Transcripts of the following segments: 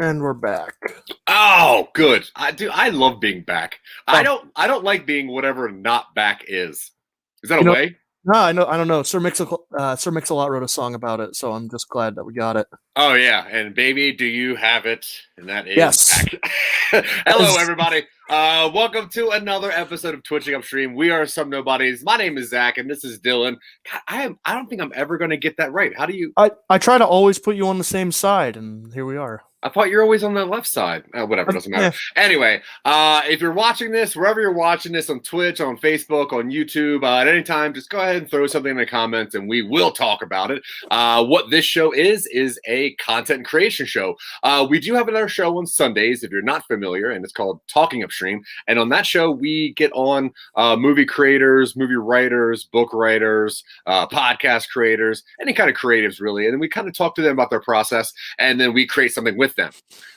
And we're back. Oh, good. I love being back. Oh. I don't like being whatever not back is. Is that a way? No, I don't know. Sir Mix-a-Lot wrote a song about it, so I'm just glad that we got it. Oh yeah, and baby, do you have it? And that is yes. back. Hello, everybody. Welcome to another episode of Twitching UpStream. We are Some Nobodies. My name is Zack, and this is Dylan. God, I don't think I'm ever going to get that right. How do you? I try to always put you on the same side, and here we are. I thought you're always on the left side. Whatever, doesn't matter. Yeah. Anyway, if you're watching this, wherever you're watching this, on Twitch, on Facebook, on YouTube, at any time, just go ahead and throw something in the comments, and we will talk about it. What this show is a content creation show. We do have another show on Sundays, if you're not familiar, and it's called Talking UpStream. And on that show, we get on movie creators, movie writers, book writers, podcast creators, any kind of creatives, really. And then we kind of talk to them about their process, and then we create something with them.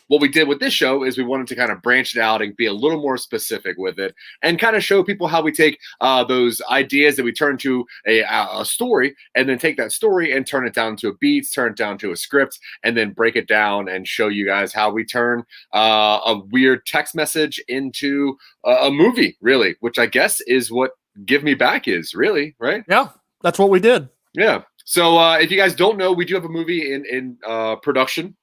What we did with this show is we wanted to kind of branch it out and be a little more specific with it and kind of show people how we take those ideas that we turn to a story and then take that story and turn it down to a beat, turn it down to a script, and then break it down and show you guys how we turn a weird text message into a movie, really, which I guess is what Give Me Back is, really, right? Yeah, that's what we did. Yeah. So if you guys don't know, we do have a movie in production.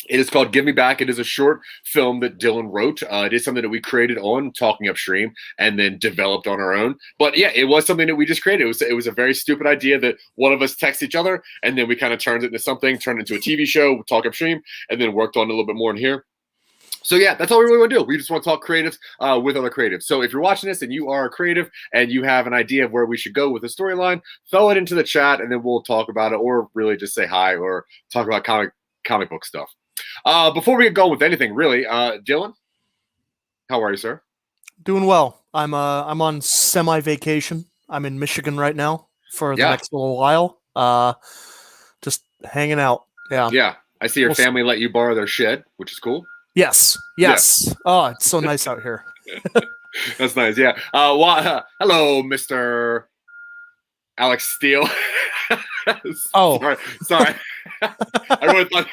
It is called Give Me Back. It is a short film that Dylan wrote. It is something that we created on Talking UpStream and then developed on our own. But yeah, it was something that we just created. It was a very stupid idea that one of us texted each other, and then we kind of turned it into something, turned it into a TV show, Talk UpStream, and then worked on it a little bit more in here. So yeah, that's all we really want to do. We just want to talk creatives with other creatives. So if you're watching this and you are a creative and you have an idea of where we should go with the storyline, throw it into the chat, and then we'll talk about it, or really just say hi or talk about comic book stuff. Before we get going with anything, really, Dylan, how are you, sir? Doing well. I'm on semi-vacation. I'm in Michigan right now for the next little while. Just hanging out. Yeah. Yeah. I see your family let you borrow their shed, which is cool. Yes. Yes. Yeah. Oh, it's so nice out here. That's nice. Yeah. Hello, Mr. Alex Steele. Oh, sorry. I really thought.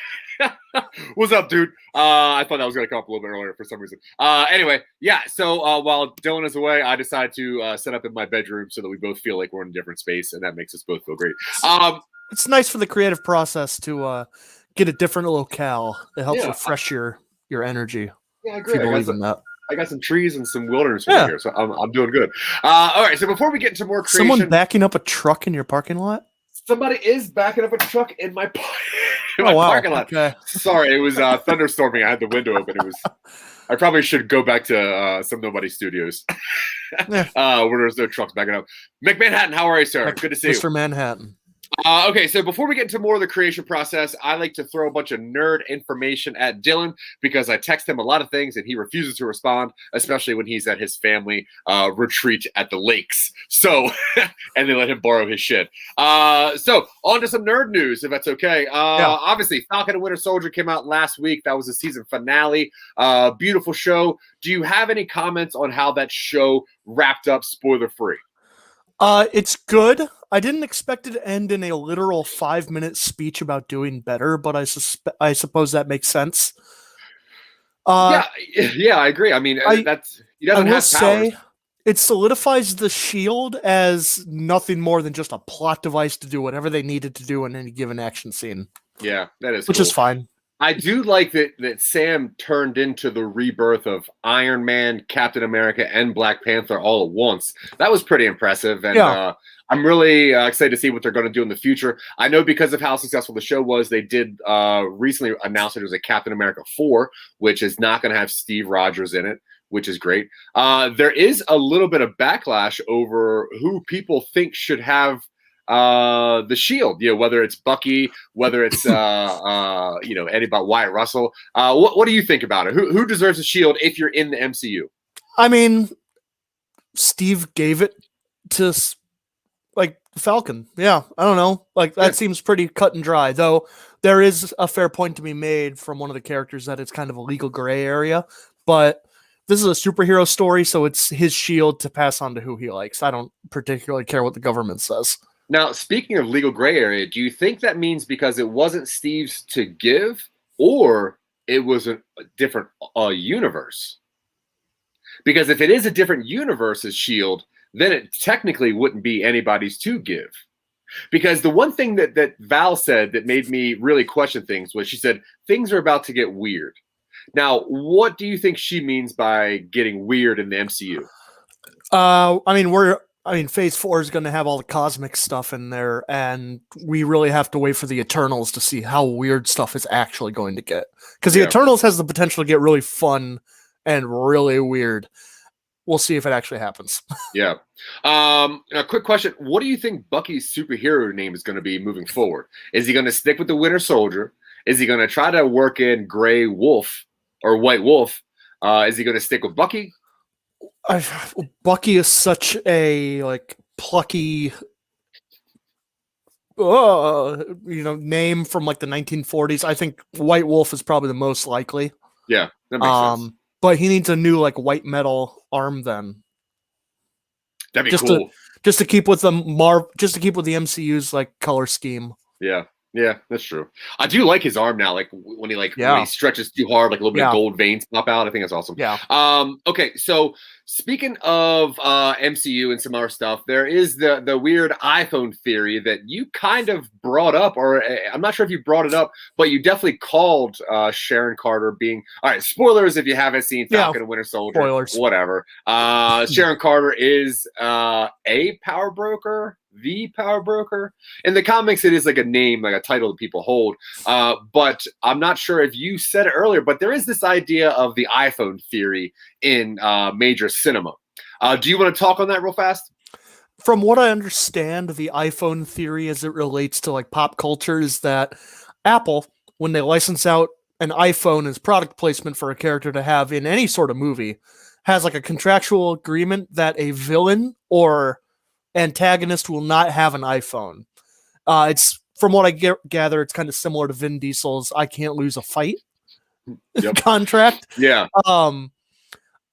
What's up, dude? I thought that was going to come up a little bit earlier for some reason. Anyway, yeah, so while Dylan is away, I decided to set up in my bedroom so that we both feel like we're in a different space, and that makes us both feel great. It's nice for the creative process to get a different locale. It helps refresh your energy. Yeah, I agree. I got some trees and some wilderness over here, so I'm doing good. All right, so before we get into more creation... Someone backing up a truck in your parking lot? Somebody is backing up a truck in my parking lot. Okay. Sorry, it was thunderstorming. I had the window open. I probably should go back to Some Nobodies studios where there's no trucks backing up. McManhattan, how are you, sir? Good to see you. Mr. Manhattan. Okay, so before we get into more of the creation process, I like to throw a bunch of nerd information at Dylan because I text him a lot of things and he refuses to respond, especially when he's at his family retreat at the lakes. So, and they let him borrow his shit. So, on to some nerd news, if that's okay. Obviously, Falcon and Winter Soldier came out last week. That was the season finale. Beautiful show. Do you have any comments on how that show wrapped up spoiler-free? It's good. I didn't expect it to end in a literal 5-minute speech about doing better, but I suppose that makes sense. Yeah, I agree. I mean, he doesn't have powers. It solidifies the Shield as nothing more than just a plot device to do whatever they needed to do in any given action scene. Yeah, that is which is fine. I do like that Sam turned into the rebirth of Iron Man, Captain America, and Black Panther all at once. That was pretty impressive, and I'm really excited to see what they're going to do in the future. I know because of how successful the show was, they did recently announce that it was a Captain America 4, which is not going to have Steve Rogers in it, which is great. There is a little bit of backlash over who people think should have the Shield. Whether it's Bucky, whether it's anybody, Wyatt Russell. What do you think about it? Who deserves a Shield if you're in the MCU? I mean, Steve gave it to Falcon. Yeah, I don't know. That seems pretty cut and dry. Though there is a fair point to be made from one of the characters that it's kind of a legal gray area. But this is a superhero story, so it's his shield to pass on to who he likes. I don't particularly care what the government says. Now, speaking of legal gray area, do you think that means because it wasn't Steve's to give, or it was a different universe? Because if it is a different universe's shield, then it technically wouldn't be anybody's to give. Because the one thing that Val said that made me really question things was she said, things are about to get weird. Now, what do you think she means by getting weird in the MCU? Phase 4 is going to have all the cosmic stuff in there, and we really have to wait for the Eternals to see how weird stuff is actually going to get. Because the Eternals has the potential to get really fun and really weird. We'll see if it actually happens. Yeah. A quick question. What do you think Bucky's superhero name is going to be moving forward? Is he going to stick with the Winter Soldier? Is he going to try to work in Gray Wolf or White Wolf? Is he going to stick with Bucky? Bucky is such a plucky name from the 1940s. I think White Wolf is probably the most likely. Yeah, that makes sense. But he needs a new white metal arm then. That'd be cool. Just to keep with the MCU's color scheme. Yeah, that's true. I do like his arm now. When he stretches too hard, a little bit of gold veins pop out. I think that's awesome. Yeah. Okay, so speaking of MCU and some other stuff, there is the weird iPhone theory that you kind of brought up, or I'm not sure if you brought it up, but you definitely called Sharon Carter being. All right, spoilers if you haven't seen Falcon and Winter Soldier. Spoilers. Whatever. Sharon Carter is a power broker. The power broker. In the comics, it is a name, a title that people hold. But I'm not sure if you said it earlier, but there is this idea of the iPhone theory in major cinema. Do you want to talk on that real fast? From what I understand, the iPhone theory as it relates to pop culture is that Apple, when they license out an iPhone as product placement for a character to have in any sort of movie, has a contractual agreement that a villain or antagonist will not have an iPhone. It's from what I gather, it's kind of similar to Vin Diesel's "I can't lose a fight" contract. Yeah.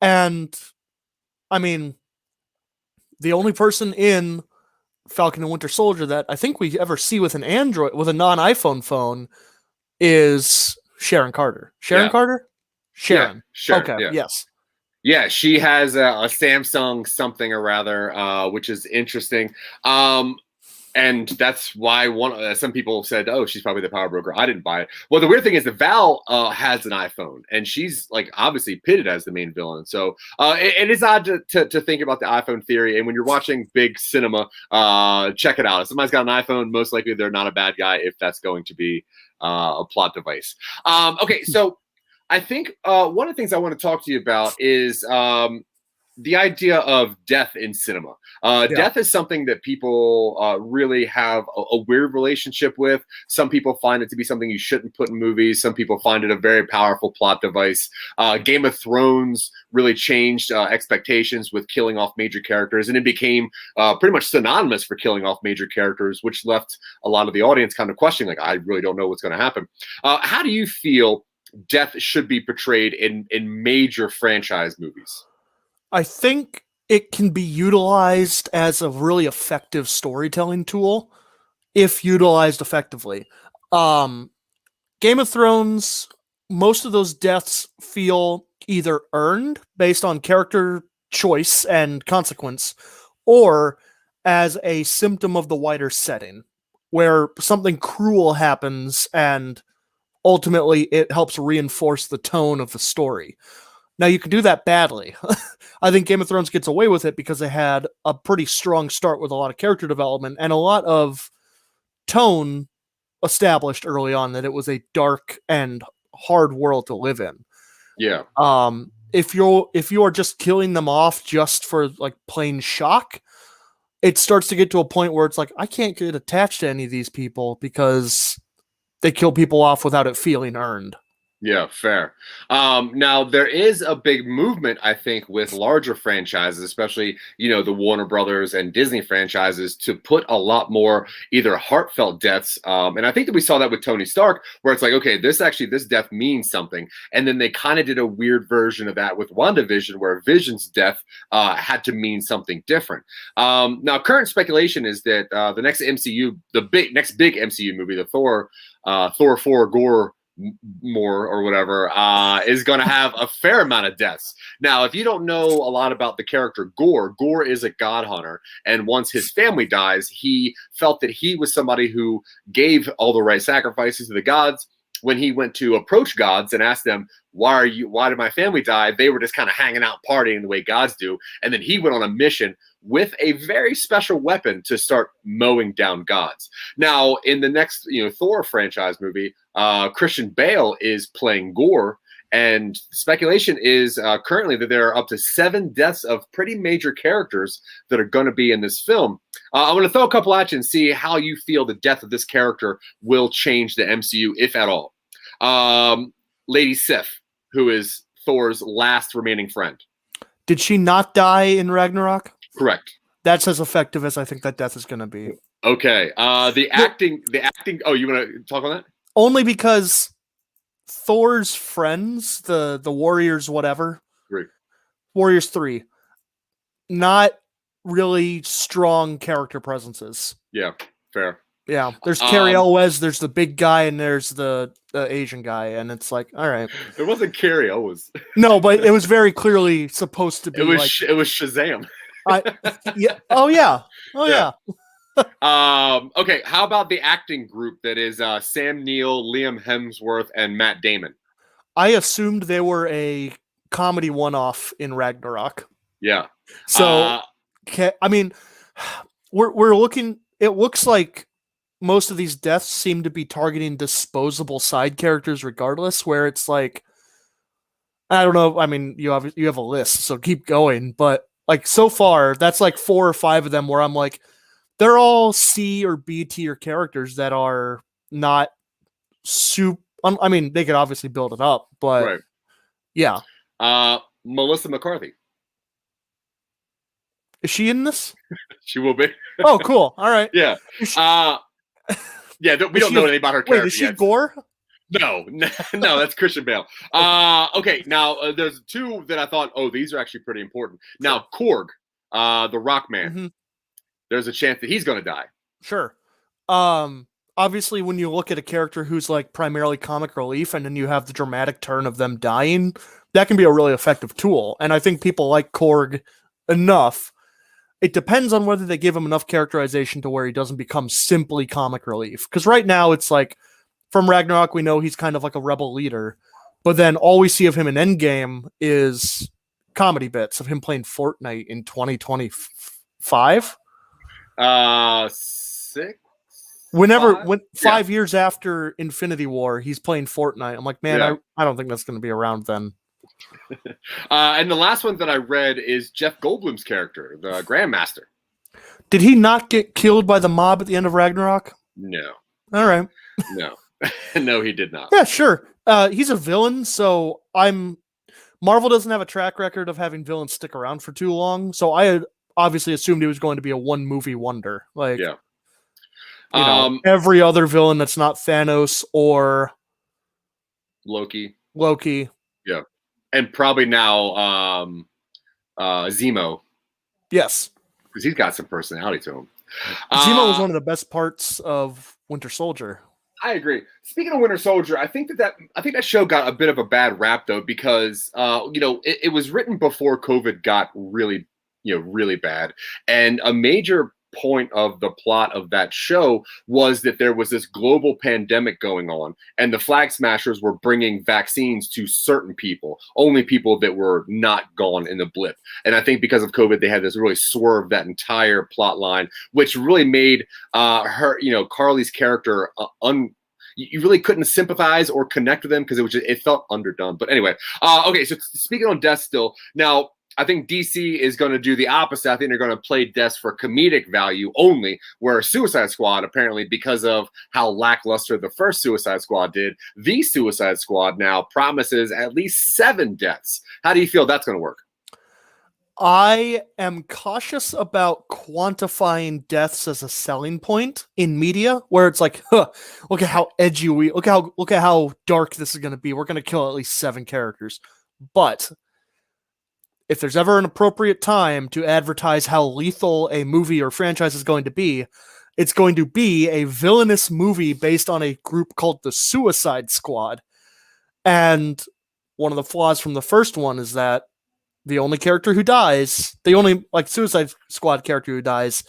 And I mean, the only person in Falcon and Winter Soldier that I think we ever see with a non-iPhone phone is Sharon Carter. Carter? Sharon. Yeah, sure. Okay. Yeah. Yes. Yeah, she has a Samsung something or rather, which is interesting. And that's why some people said, "Oh, she's probably the power broker." I didn't buy it. Well, the weird thing is that Val has an iPhone, and she's obviously pitted as the main villain. So it is odd to think about the iPhone theory. And when you're watching big cinema, check it out. If somebody's got an iPhone, most likely they're not a bad guy if that's going to be a plot device. Okay, so I think one of the things I want to talk to you about is the idea of death in cinema. Death is something that people really have a weird relationship with. Some people find it to be something you shouldn't put in movies. Some people find it a very powerful plot device. Game of Thrones really changed expectations with killing off major characters, and it became pretty much synonymous for killing off major characters, which left a lot of the audience kind of questioning, I really don't know what's going to happen. How do you feel death should be portrayed in major franchise movies? I think it can be utilized as a really effective storytelling tool if utilized effectively. Game of Thrones, most of those deaths feel either earned based on character choice and consequence, or as a symptom of the wider setting, where something cruel happens and ultimately it helps reinforce the tone of the story. Now, you can do that badly. I think Game of Thrones gets away with it because they had a pretty strong start with a lot of character development and a lot of tone established early on that it was a dark and hard world to live in. Yeah. If you are just killing them off just for plain shock, it starts to get to a point where it's like, I can't get attached to any of these people because they kill people off without it feeling earned. Yeah, fair. Now there is a big movement, I think, with larger franchises, especially, the Warner Brothers and Disney franchises, to put a lot more either heartfelt deaths. And I think that we saw that with Tony Stark, where it's like, okay, this death means something. And then they kind of did a weird version of that with WandaVision, where Vision's death had to mean something different. Now, current speculation is that the next MCU, next big MCU movie, the Thor 4 Gore more or whatever, is going to have a fair amount of deaths. Now, if you don't know a lot about the character Gore is a god hunter, and once his family dies, he felt that he was somebody who gave all the right sacrifices to the gods. When he went to approach gods and asked them, why did my family die? They were just kind of hanging out, partying the way gods do. And then he went on a mission with a very special weapon to start mowing down gods. Now, in the next, Thor franchise movie, Christian Bale is playing Gore, and speculation is currently that there are up to 7 deaths of pretty major characters that are going to be in this film. I'm going to throw a couple at you and see how you feel the death of this character will change the MCU, if at all. Lady Sif, who is Thor's last remaining friend. Did she not die in Ragnarok? Correct. That's as effective as I think that death is going to be. Okay. The acting. Oh, you want to talk on that? Only because Thor's friends, the Warriors, whatever. 3. Warriors 3. Not really strong character presences. Yeah, fair. Yeah, there's Carrie Elwes, there's the big guy, and there's the Asian guy, and it's like, all right. It wasn't Carrie Elwes. No, but it was very clearly supposed to be. It was Shazam. Yeah. Oh yeah. Okay, how about the acting group that is Sam Neill, Liam Hemsworth, and Matt Damon? I assumed they were a comedy one-off in Ragnarok. Yeah. So, I mean, we're looking. It looks like most of these deaths seem to be targeting disposable side characters, regardless. Where it's like, I don't know. I mean, you have a list, so keep going. But like so far, that's like 4 or 5 of them where I'm like, they're all C or B tier characters that are not super. I mean, they could obviously build it up, but right. Yeah. Melissa McCarthy. Is she in this? She will be. Oh, cool. All right. Yeah. We don't know anything about her character. Wait, is she yet. Gore? No, that's Christian Bale. Okay, now there's 2 that I thought, these are actually pretty important. Now, Korg, the Rock Man. Mm-hmm. There's a chance that he's going to die. Sure. Obviously, when you look at a character who's like primarily comic relief, and then you have the dramatic turn of them dying, that can be a really effective tool. And I think people like Korg enough. It depends on whether they give him enough characterization to where he doesn't become simply comic relief. Because right now it's like, from Ragnarok, we know he's kind of like a rebel leader, but then all we see of him in Endgame is comedy bits of him playing Fortnite in 2025. 6. Whenever 5 years after Infinity War, he's playing Fortnite. I'm like, man, I don't think that's going to be around then. And the last one that I read is Jeff Goldblum's character, the Grandmaster. Did he not get killed by the mob at the end of Ragnarok? No. All right. No. No, he did not. Yeah, sure. He's a villain, so Marvel doesn't have a track record of having villains stick around for too long, so I had obviously assumed he was going to be a one-movie wonder. Like, yeah. Every other villain that's not Thanos or Loki. Yeah. And probably now Zemo. Yes. Because he's got some personality to him. Zemo was one of the best parts of Winter Soldier. I agree. Speaking of Winter Soldier, I think that show got a bit of a bad rap though, because it was written before COVID got really bad, and a major point of the plot of that show was that there was this global pandemic going on, and the Flag Smashers were bringing vaccines to certain people, only people that were not gone in the blip. And I think because of COVID, they had this really swerve that entire plot line, which really made Carly's character you really couldn't sympathize or connect with them because it felt underdone. But anyway, okay. So speaking on death still now. I think DC is going to do the opposite. I think they're going to play deaths for comedic value only, where Suicide Squad, apparently, because of how lackluster the first Suicide Squad did, the Suicide Squad now promises at least 7 deaths. How do you feel that's going to work? I am cautious about quantifying deaths as a selling point in media, where it's like, huh, look at how edgy look at how dark this is going to be. We're going to kill at least 7 characters. But if there's ever an appropriate time to advertise how lethal a movie or franchise is going to be, it's going to be a villainous movie based on a group called the Suicide Squad. And one of the flaws from the first one is that the only character who dies, the only Suicide Squad character who dies,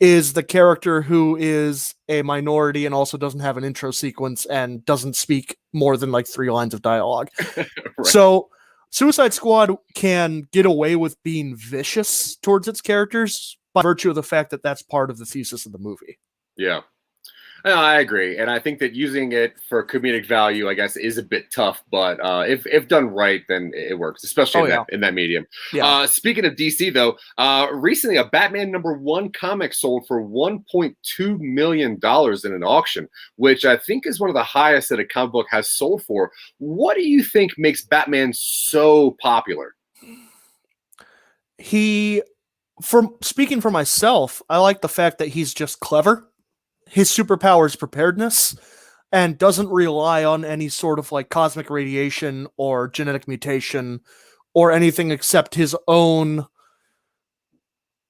is the character who is a minority and also doesn't have an intro sequence and doesn't speak more than 3 lines of dialogue. Right. So Suicide Squad can get away with being vicious towards its characters by virtue of the fact that that's part of the thesis of the movie. Yeah. No, I agree, and I think that using it for comedic value, I guess, is a bit tough. But if done right, then it works, especially in that medium. Yeah. Speaking of DC, though, recently a Batman #1 comic sold for $1.2 million in an auction, which I think is one of the highest that a comic book has sold for. What do you think makes Batman so popular? Speaking for myself, I like the fact that he's just clever. His superpower is preparedness and doesn't rely on any sort of cosmic radiation or genetic mutation or anything except his own,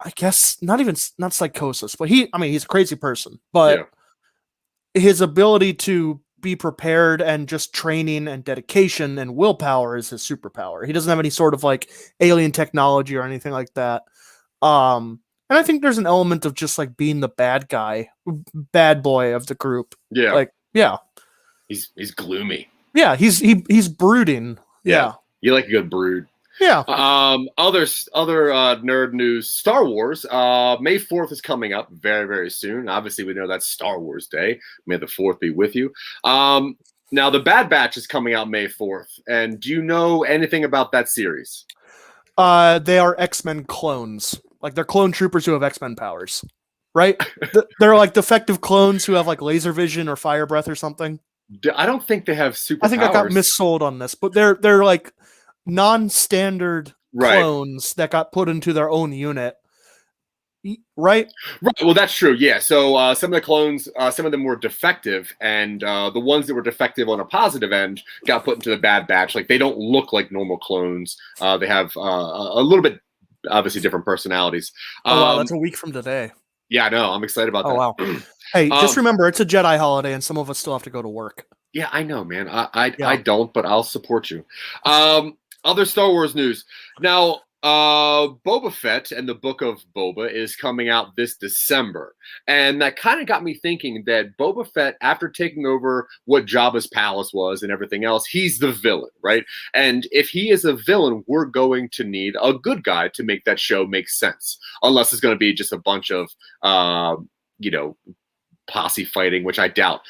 I guess, not psychosis, but he's a crazy person, but his ability to be prepared and just training and dedication and willpower is his superpower. He doesn't have any sort of alien technology or anything like that. And I think there's an element of just being the bad boy of the group. Yeah. Yeah. He's gloomy. Yeah, he's brooding. Yeah. You like a good brood. Yeah. Other nerd news, Star Wars. May 4th is coming up very, very soon. Obviously, we know that's Star Wars Day. May the 4th be with you. Now the Bad Batch is coming out May 4th. And do you know anything about that series? They are X-Men clones. They're clone troopers who have X-Men powers, right? They're defective clones who have laser vision or fire breath or something. I don't think they have superpowers. I think I got missold on this, but they're non-standard clones that got put into their own unit, right? Right. Well, that's true. Yeah. So some of the clones, some of them were defective, and the ones that were defective on a positive end got put into the Bad Batch. They don't look like normal clones. They have a little bit. Obviously different personalities. Oh wow, that's a week from today. Yeah, I know. I'm excited about that. Oh wow. Hey, just remember, it's a Jedi holiday and some of us still have to go to work. Yeah, I know, man. I don't, but I'll support you. Other Star Wars news. Now, Boba Fett and the Book of Boba is coming out this December. And that kind of got me thinking that Boba Fett, after taking over what Jabba's palace was and everything else, he's the villain, right? And if he is a villain, we're going to need a good guy to make that show make sense. Unless it's going to be just a bunch of, posse fighting, which I doubt.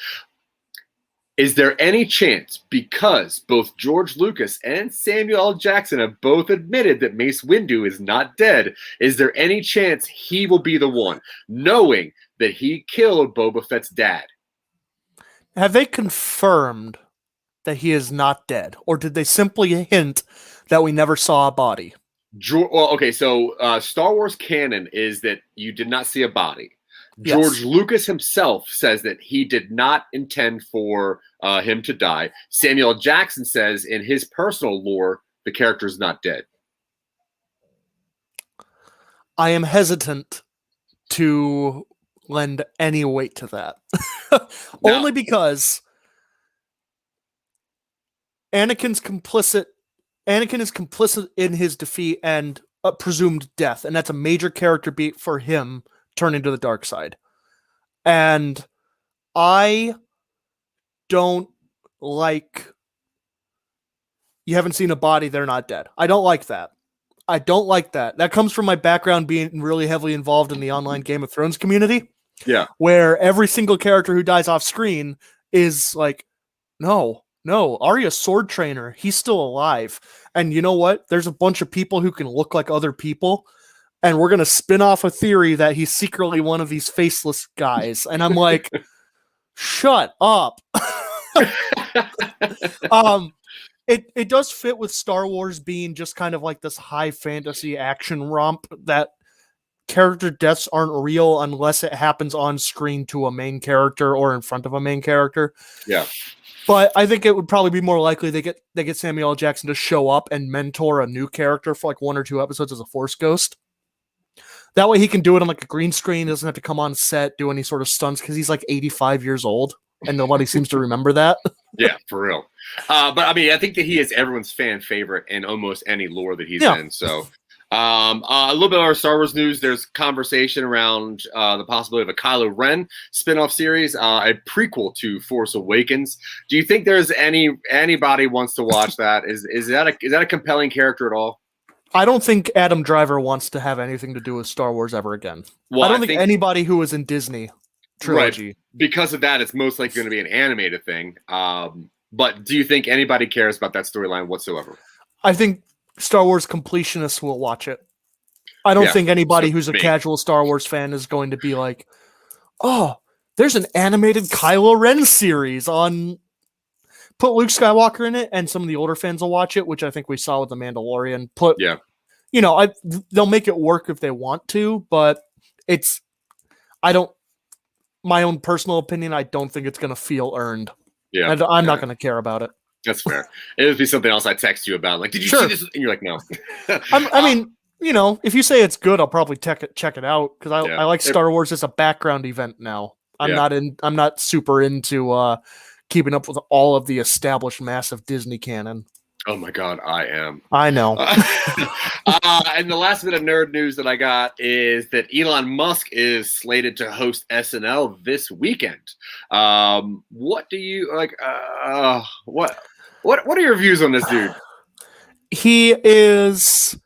Is there any chance, because both George Lucas and Samuel L. Jackson have both admitted that Mace Windu is not dead, is there any chance he will be the one, knowing that he killed Boba Fett's dad? Have they confirmed that he is not dead, or did they simply hint that we never saw a body? Well, okay, so Star Wars canon is that you did not see a body. George Lucas himself says that he did not intend for him to die. Samuel Jackson says in his personal lore, the character is not dead. I am hesitant to lend any weight to that. Only because Anakin is complicit in his defeat and presumed death, and that's a major character beat for him turning to the dark side. And I don't like, you haven't seen a body, they're not dead. I don't like that. I don't like that. That comes from my background being really heavily involved in the online Game of Thrones community. Yeah. Where every single character who dies off screen is no, no, Arya's sword trainer. He's still alive. And you know what? There's a bunch of people who can look like other people. And we're going to spin off a theory that he's secretly one of these faceless guys. And I'm like, shut up. It does fit with Star Wars being just kind of like this high fantasy action romp that character deaths aren't real unless it happens on screen to a main character or in front of a main character. Yeah. But I think it would probably be more likely they get Samuel L. Jackson to show up and mentor a new character for like 1 or 2 episodes as a Force ghost. That way he can do it on like a green screen. He doesn't have to come on set, do any sort of stunts because he's like 85 years old and nobody seems to remember that. Yeah, for real. But I mean, I think that he is everyone's fan favorite in almost any lore that he's in. So a little bit of our Star Wars news. There's conversation around the possibility of a Kylo Ren spin-off series, a prequel to Force Awakens. Do you think there's anybody wants to watch that? Is that a compelling character at all? I don't think Adam Driver wants to have anything to do with Star Wars ever again. Well, I don't think anybody who was in Disney trilogy. Right. Because of that, it's most likely going to be an animated thing. But do you think anybody cares about that storyline whatsoever? I think Star Wars completionists will watch it. I don't think anybody who's a casual Star Wars fan is going to be like, oh, there's an animated Kylo Ren series on... Put Luke Skywalker in it, and some of the older fans will watch it, which I think we saw with The Mandalorian. They'll make it work if they want to, but my own personal opinion, I don't think it's going to feel earned. Yeah, I'm not going to care about it. That's fair. It would be something else I'd text you about. Like, did you see this? And you're like, no. I mean, if you say it's good, I'll probably check it out because I like Star Wars as a background event now. I'm not super into keeping up with all of the established massive Disney canon. Oh my God, I am. I know. And the last bit of nerd news that I got is that Elon Musk is slated to host SNL this weekend. What do you like? What are your views on this dude? He is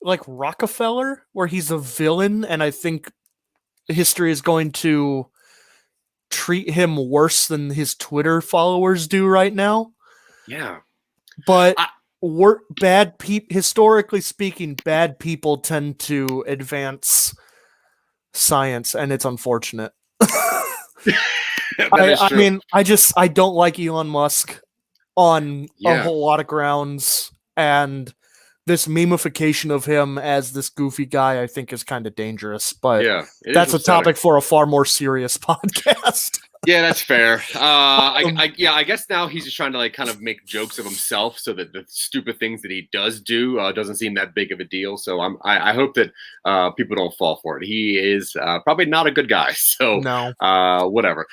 like Rockefeller, where he's a villain, and I think history is going to treat him worse than his Twitter followers do right now. Yeah. But historically speaking, bad people tend to advance science, and it's unfortunate. I mean, I don't like Elon Musk on a whole lot of grounds, and this memification of him as this goofy guy, I think, is kind of dangerous. But that's a topic for a far more serious podcast. Yeah, that's fair. I guess now he's just trying to like kind of make jokes of himself, so that the stupid things that he does do doesn't seem that big of a deal. So I hope that people don't fall for it. He is probably not a good guy. So whatever.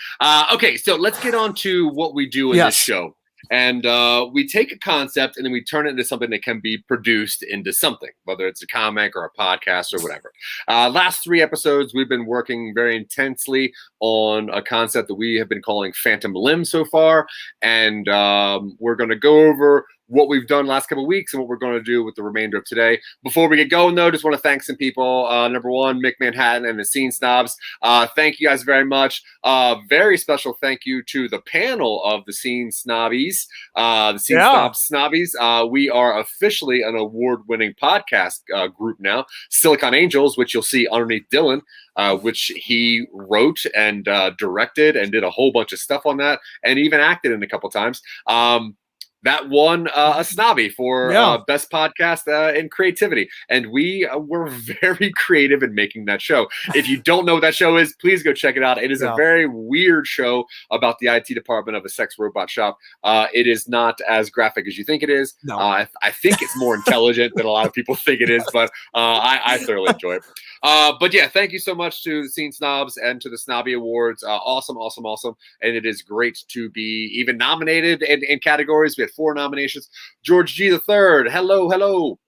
Okay, so let's get on to what we do in this show. And we take a concept and then we turn it into something that can be produced into something, whether it's a comic or a podcast or whatever. Last 3 episodes, we've been working very intensely on a concept that we have been calling Phantom Limb so far. And we're going to go over what we've done last couple of weeks and what we're going to do with the remainder of today. Before we get going, though, just want to thank some people. Number one, Mick Manhattan and the Scene Snobs. Thank you guys very much. Very special thank you to the panel of the Scene Snobbies, the Scene Snobbies. We are officially an award-winning podcast group now. Silicon Angels, which you'll see underneath Dylan, which he wrote and directed and did a whole bunch of stuff on that and even acted in a couple times. That won a snobby for best podcast in creativity. And we were very creative in making that show. If you don't know what that show is, please go check it out. It is a very weird show about the IT department of a sex robot shop. It is not as graphic as you think it is. No. I think it's more intelligent than a lot of people think it is, but I thoroughly enjoy it. But yeah, thank you so much to the Scene Snobs and to the Snobby Awards. Awesome. And it is great to be even nominated in categories. We had 4 nominations. George G. the Third. Hello.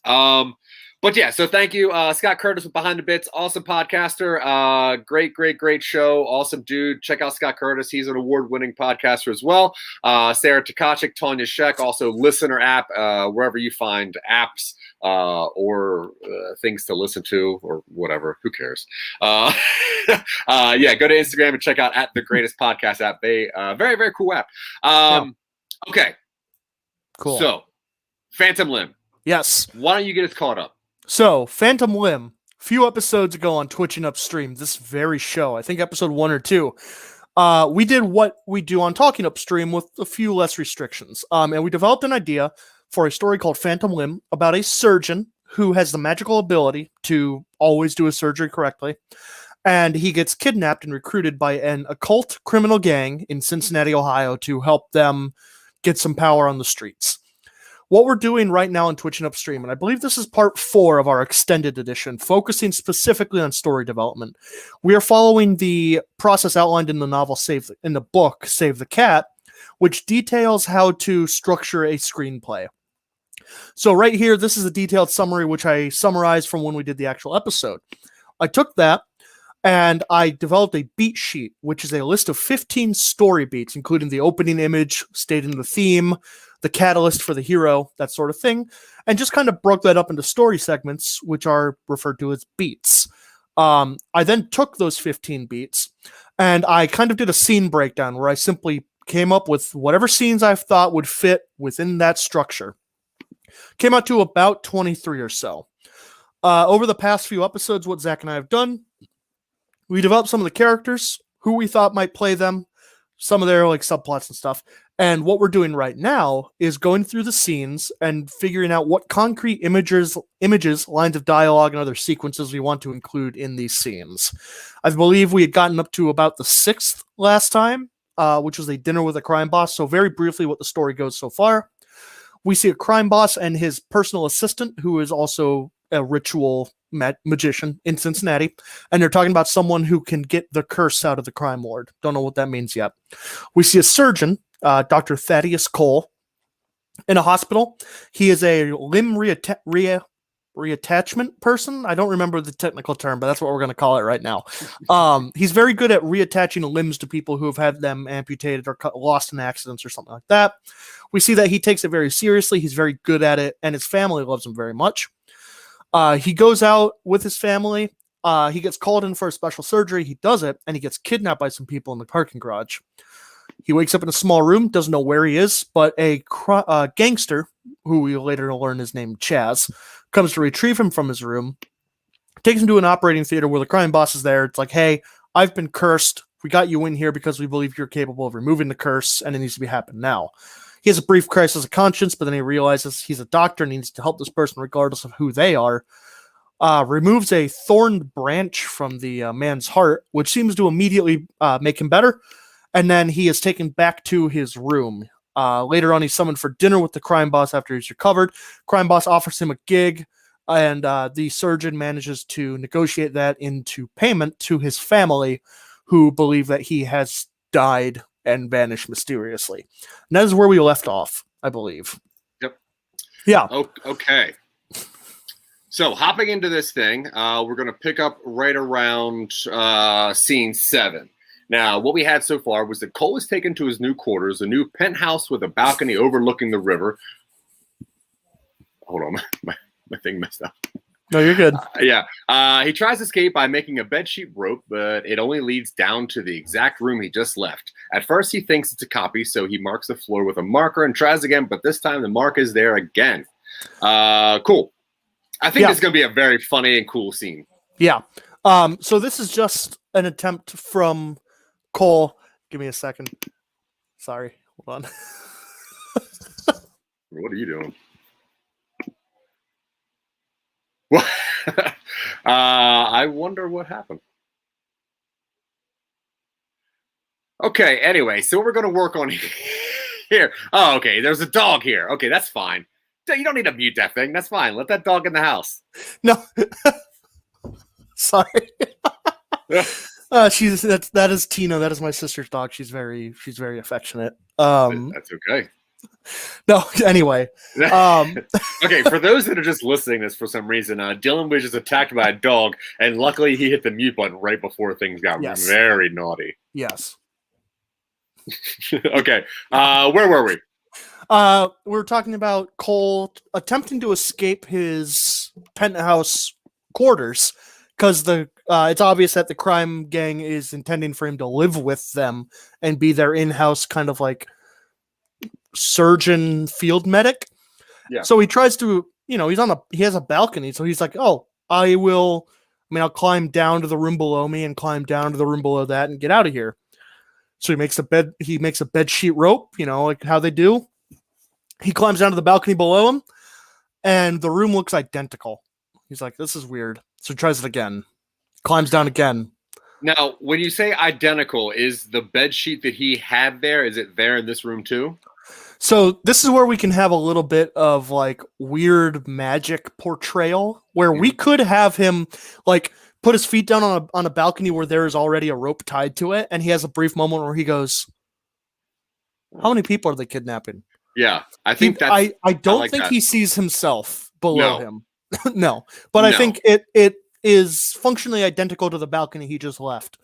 But yeah, so thank you. Scott Curtis with Behind the Bits. Awesome podcaster. Great show. Awesome dude. Check out Scott Curtis. He's an award-winning podcaster as well. Sarah Tkachik, Tanya Sheck, also listener app, wherever you find apps or things to listen to or whatever. Who cares? Go to Instagram and check out @the greatest podcast app. They very cool app. Okay. Cool. So, Phantom Limb. Yes. Why don't you get us caught up? So, Phantom Limb, a few episodes ago on Twitching UpStream, this very show, I think episode 1 or 2, we did what we do on Talking UpStream with a few less restrictions. And we developed an idea for a story called Phantom Limb about a surgeon who has the magical ability to always do a surgery correctly. And he gets kidnapped and recruited by an occult criminal gang in Cincinnati, Ohio to help them get some power on the streets. What we're doing right now on Twitching UpStream, and I believe this is part 4 of our extended edition, focusing specifically on story development. We are following the process outlined in the novel in the book Save the Cat, which details how to structure a screenplay. So right here, this is a detailed summary which I summarized from when we did the actual episode. I took that and I developed a beat sheet, which is a list of 15 story beats, including the opening image, stating the theme, the catalyst for the hero, that sort of thing, and just kind of broke that up into story segments, which are referred to as beats. I then took those 15 beats, and I kind of did a scene breakdown where I simply came up with whatever scenes I thought would fit within that structure. Came out to about 23 or so. Over the past few episodes, what Zack and I have done, we developed some of the characters, who we thought might play them, some of their like subplots and stuff. And what we're doing right now is going through the scenes and figuring out what concrete images, lines of dialogue, and other sequences we want to include in these scenes. I believe we had gotten up to about the 6th last time, which was a dinner with a crime boss. So very briefly what the story goes so far. We see a crime boss and his personal assistant, who is also a ritual magician in Cincinnati, and they're talking about someone who can get the curse out of the crime lord. Don't know what that means yet. We see a surgeon, Dr. Thaddeus Cole, in a hospital. He is a limb reattachment person. I don't remember the technical term, but that's what we're going to call it right now. He's very good at reattaching limbs to people who have had them amputated or lost in accidents or something like that. We see that he takes it very seriously. He's very good at it, and his family loves him very much. He goes out with his family. He gets called in for a special surgery. He does it, and he gets kidnapped by some people in the parking garage. He wakes up in a small room, doesn't know where he is, but a gangster, who we later learn is named Chaz, comes to retrieve him from his room, takes him to an operating theater where the crime boss is there. It's like, hey, I've been cursed. We got you in here because we believe you're capable of removing the curse, and it needs to be happening now. He has a brief crisis of conscience, but then he realizes he's a doctor and needs to help this person regardless of who they are. Removes a thorned branch from the man's heart, which seems to immediately make him better. And then he is taken back to his room. Later on, he's summoned for dinner with the crime boss after he's recovered. Crime boss offers him a gig, and the surgeon manages to negotiate that into payment to his family, who believe that he has died and vanished mysteriously. And that is where we left off, I believe. Yep. Yeah. Okay. So hopping into this thing, we're going to pick up right around scene 7. Now, what we had so far was that Cole was taken to his new quarters, a new penthouse with a balcony overlooking the river. Hold on, my thing messed up. No, you're good. He tries to escape by making a bedsheet rope, but it only leads down to the exact room he just left. At first, he thinks it's a copy, so he marks the floor with a marker and tries again, but this time the mark is there again. Cool. I think it's going to be a very funny and cool scene. Yeah. So this is just an attempt from Cole. Give me a second. Sorry. Hold on. What are you doing? What? I wonder what happened. Okay, anyway, so we're going to work on here. Oh, okay, there's a dog here. Okay, that's fine. You don't need to mute that thing. That's fine. Let that dog in the house. No. Sorry. That is Tina. That is my sister's dog. She's very affectionate. That's okay. No, anyway. Okay, for those that are just listening to this for some reason, Dylan was just attacked by a dog, and luckily he hit the mute button right before things got very naughty. Yes. Okay, where were we? We're talking about Cole attempting to escape his penthouse quarters because it's obvious that the crime gang is intending for him to live with them and be their in-house kind of like surgeon field medic. Yeah. So he tries to, he has a balcony. So he's like, oh, I'll climb down to the room below me and climb down to the room below that and get out of here. So he makes a bed sheet rope, like how they do. He climbs down to the balcony below him and the room looks identical. He's like, this is weird. So he tries it again, climbs down again. Now, when you say identical, is the bed sheet that he had there, is it there in this room too? So this is where we can have a little bit of like weird magic portrayal where we could have him like put his feet down on a balcony where there is already a rope tied to it. And he has a brief moment where he goes, how many people are they kidnapping? Yeah, I think I don't think he sees himself below him. No, but I think it is functionally identical to the balcony he just left.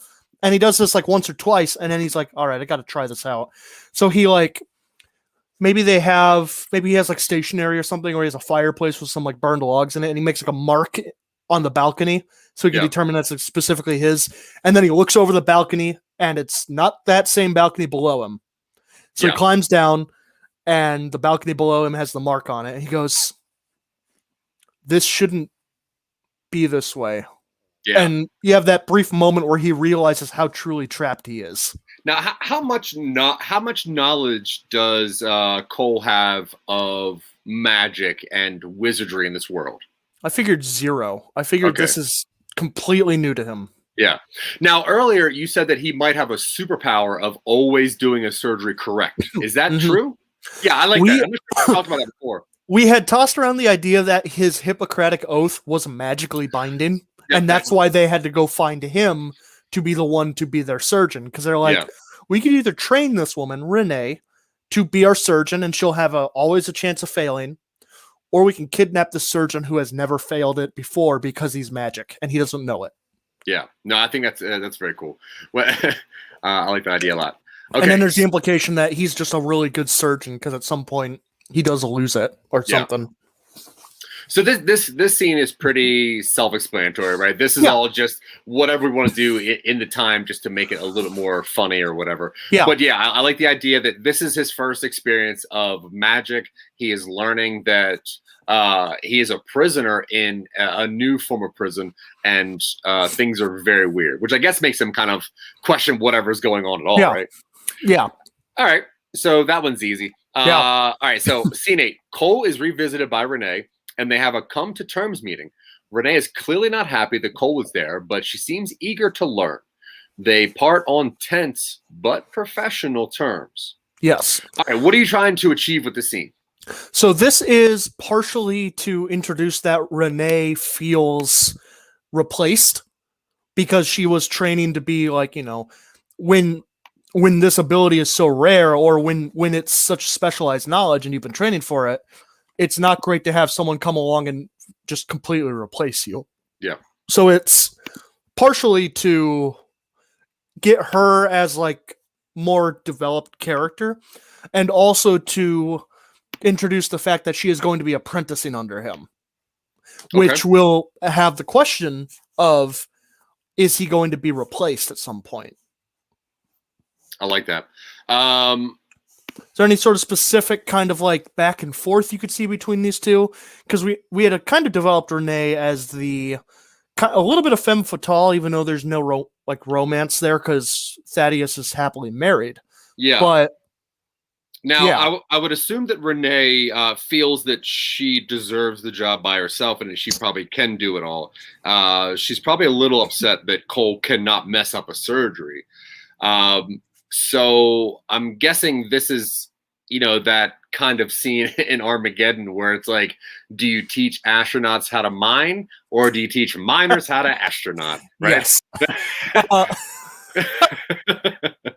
And he does this like once or twice, and then he's like, all right, I got to try this out. So he like, maybe he has like stationery or something, or he has a fireplace with some like burned logs in it, and he makes like a mark on the balcony so he can determine that's like specifically his. And then he looks over the balcony, and it's not that same balcony below him. So he climbs down, and the balcony below him has the mark on it. And he goes, this shouldn't be this way. Yeah. And you have that brief moment where he realizes how truly trapped he is. Now, how much knowledge does Cole have of magic and wizardry in this world? I figured 0. I figured this is completely new to him. Yeah. Now, earlier you said that he might have a superpower of always doing a surgery correct. Is that true? Yeah, I like that. We talked about that before. We had tossed around the idea that his Hippocratic oath was magically binding, and that's why they had to go find him to be the one to be their surgeon. Because they're like, we could either train this woman, Renee, to be our surgeon, and she'll have always a chance of failing, or we can kidnap the surgeon who has never failed it before because he's magic, and he doesn't know it. Yeah. No, I think that's very cool. Well, I like that idea a lot. Okay. And then there's the implication that he's just a really good surgeon because at some point he does lose it or something. So this scene is pretty self-explanatory, right? This is all just whatever we want to do in the time just to make it a little more funny or whatever. Yeah. But yeah, I like the idea that this is his first experience of magic. He is learning that he is a prisoner in a new form of prison, and things are very weird, which I guess makes him kind of question whatever's going on at all, right? Yeah. All right. So that one's easy. All right. So scene 8, Cole is revisited by Renee, and they have a come to terms meeting. Renee is clearly not happy that Cole was there, but she seems eager to learn. They part on tense but professional terms. Yes. All right. What are you trying to achieve with the scene? So this is partially to introduce that Renee feels replaced because she was training to be like, when this ability is so rare or when it's such specialized knowledge and you've been training for it, it's not great to have someone come along and just completely replace you. Yeah. So it's partially to get her as like more developed character and also to introduce the fact that she is going to be apprenticing under him, which will have the question of, is he going to be replaced at some point? I like that. Is there any sort of specific kind of like back and forth you could see between these two? Because we had a kind of developed Renee as a little bit of femme fatale, even though there's no romance there because Thaddeus is happily married. Yeah. But now I would assume that Renee feels that she deserves the job by herself and that she probably can do it all. She's probably a little upset that Cole cannot mess up a surgery. So I'm guessing this is, that kind of scene in Armageddon where it's like, do you teach astronauts how to mine or do you teach miners how to astronaut? Right? Yes.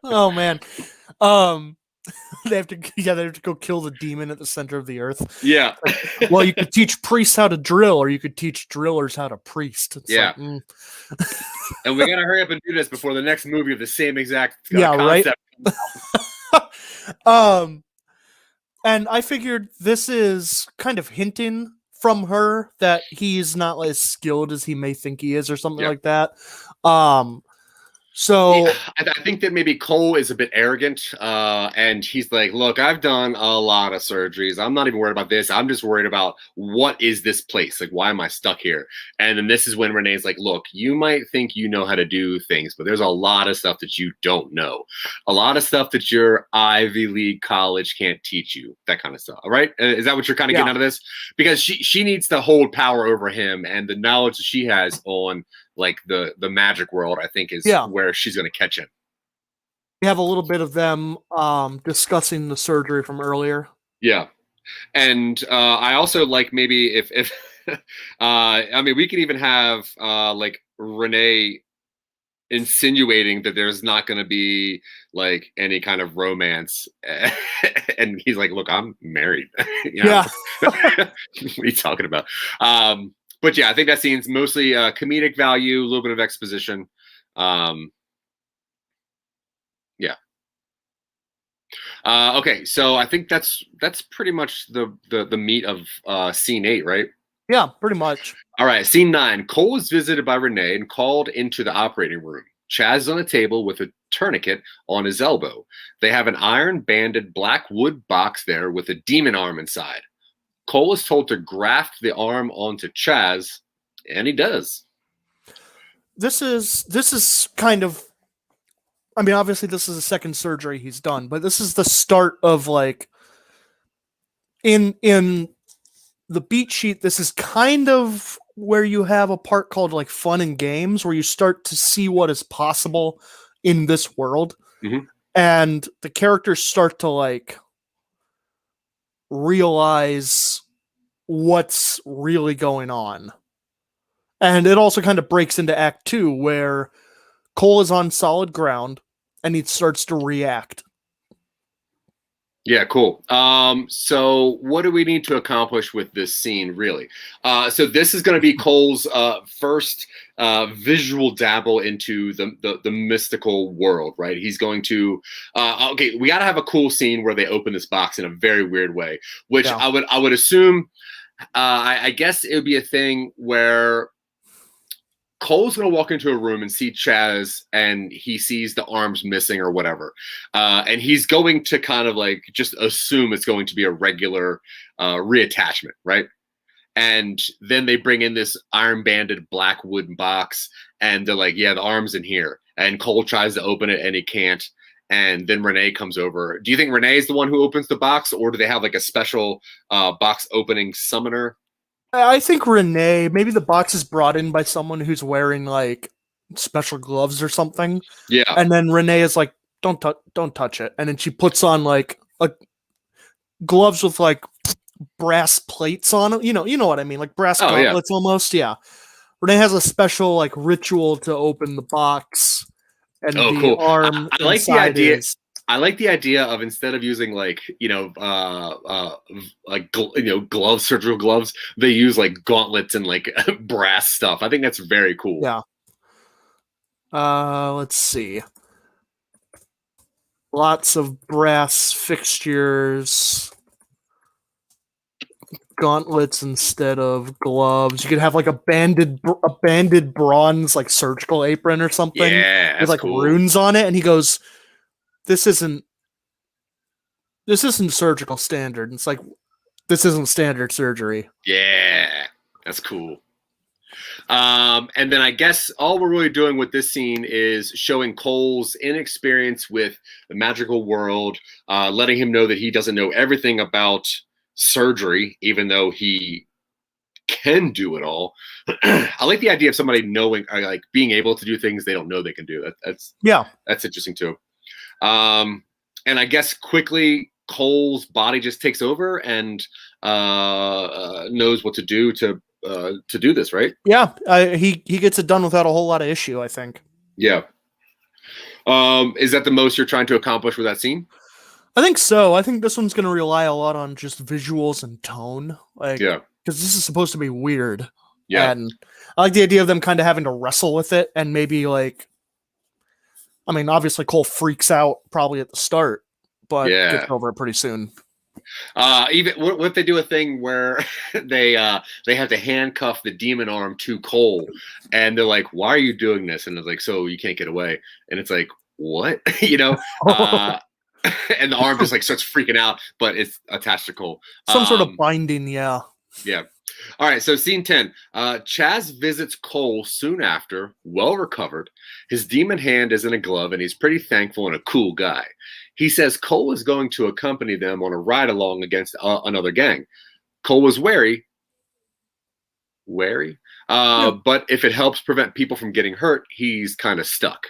Oh man. They have to go kill the demon at the center of the earth. Yeah. Well, you could teach priests how to drill, or you could teach drillers how to priest. It's and we gotta hurry up and do this before the next movie of the same exact concept. Right. And I figured this is kind of hinting from her that he's not as skilled as he may think he is, or something like that. So Yeah, I think that maybe Cole is a bit arrogant, and he's like, "Look, I've done a lot of surgeries. I'm not even worried about this. I'm just worried about what is this place? Like, why am I stuck here?" And then this is when Renee's like, "Look, you might think you know how to do things, but there's a lot of stuff that you don't know. A lot of stuff that your Ivy League college can't teach you. That kind of stuff. All right? Is that what you're kind of yeah, getting out of this? Because she needs to hold power over him, and the knowledge that she has on." Like the magic world, I think is yeah. where she's going to catch him. We have a little bit of them discussing the surgery from earlier. Yeah, and I also like maybe if I mean we could even have like Renee insinuating that there's not going to be like any kind of romance, and he's like, "Look, I'm married." You know? Yeah. What are you talking about? But yeah, I think that scene's mostly comedic value, a little bit of exposition. Yeah. Okay, so I think that's pretty much the meat of scene 8, right? Yeah, pretty much. All right, scene 9. Cole is visited by Renee and called into the operating room. Chaz is on a table with a tourniquet on his elbow. They have an iron banded black wood box there with a demon arm inside. Cole is told to graft the arm onto Chaz, and he does. This is kind of, I mean, obviously this is the second surgery he's done, but this is the start of like in the beat sheet, this is kind of where you have a part called like fun and games where you start to see what is possible in this world. Mhm. And the characters start to like realize what's really going on. And it also kind of breaks into Act 2 where Cole is on solid ground and he starts to react. Yeah, cool. So what do we need to accomplish with this scene, really? So this is going to be Cole's first visual dabble into the mystical world, right? He's going to okay, we got to have a cool scene where they open this box in a very weird way, which Yeah. I would assume I guess it would be a thing where Cole's going to walk into a room and see Chaz, and he sees the arms missing or whatever. And he's going to kind of like just assume it's going to be a regular reattachment, right? And then they bring in this iron banded black wooden box, and they're like, yeah, the arm's in here. And Cole tries to open it, and he can't. And then Renee comes over. Do you think Renee is the one who opens the box, or do they have like a special box opening summoner? I think Renee, maybe the box is brought in by someone who's wearing like special gloves or something. Yeah. And then Renee is like, don't touch it. And then she puts on like gloves with like brass plates on it. You know what I mean? Like brass gauntlets almost. Yeah. Renee has a special like ritual to open the box. And the cool. arm I like the idea. Is, I like the idea of instead of using like gloves, surgical gloves, they use like gauntlets and like brass stuff. I think that's very cool. Yeah. Let's see. Lots of brass fixtures, gauntlets instead of gloves. You could have like a banded bronze like surgical apron or something Yeah, with like cool. runes on it. And he goes, "This isn't surgical standard." And it's like, this isn't standard surgery. Yeah, that's cool. And then I guess all we're really doing with this scene is showing Cole's inexperience with the magical world, letting him know that he doesn't know everything about surgery, even though he can do it all. I like the idea of somebody knowing, or like being able to do things they don't know they can do. That's interesting too. And I guess quickly Cole's body just takes over and knows what to do to do this, right? Yeah, he gets it done without a whole lot of issue, I think. Yeah. Is that the most you're trying to accomplish with that scene? I think so. I think this one's going to rely a lot on just visuals and tone. Like, yeah, because this is supposed to be weird. Yeah. And I like the idea of them kind of having to wrestle with it and maybe like, I mean, obviously Cole freaks out probably at the start, but gets over it pretty soon. Even what if they do a thing where they have to handcuff the demon arm to Cole, and they're like, "Why are you doing this?" And it's like, "So you can't get away." And it's like, "What?" And the arm just like starts freaking out, but it's attached to Cole. Some sort of binding, yeah. Yeah. All right, so scene 10. Chaz visits Cole soon after, well recovered. His demon hand is in a glove, and he's pretty thankful and a cool guy. He says Cole is going to accompany them on a ride along against another gang. Cole was wary, but if it helps prevent people from getting hurt, he's kind of stuck.